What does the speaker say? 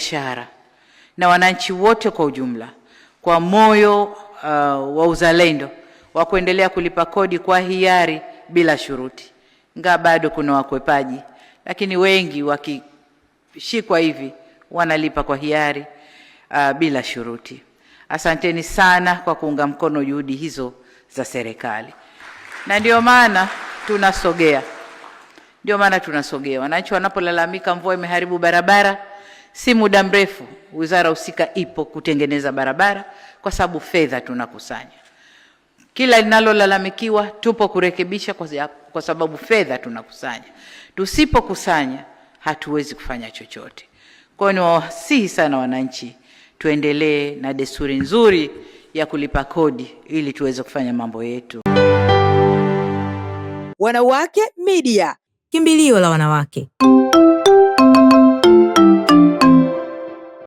biashara na wananchi wote kwa ujumla kwa moyo wa uzalendo wa kuendelea kulipa kodi kwa hiari bila shuruti. Ingawa bado kuna wakwepaji, lakini wengi wakishikwa hivi wanalipa kwa hiari bila shuruti. Asanteni sana kwa kuunga mkono juhudi hizo za serikali. Na ndio maana tunasogea. Wananchi wanapolalamika mvua imeharibu barabara, si muda mrefu wizara husika ipo kutengeneza barabara, kwa sababu fedha tunakusanya. Kila linalolalamikiwa tupo kurekebisha, kwa sababu fedha tunakusanya. Tusipokusanya hatuwezi kufanya chochote. Kwa hiyo niwasihi sana wananchi, tuendelee na desturi nzuri ya kulipa kodi ili tuweze kufanya mambo yetu. Wanawake Media, kimbilio la wanawake.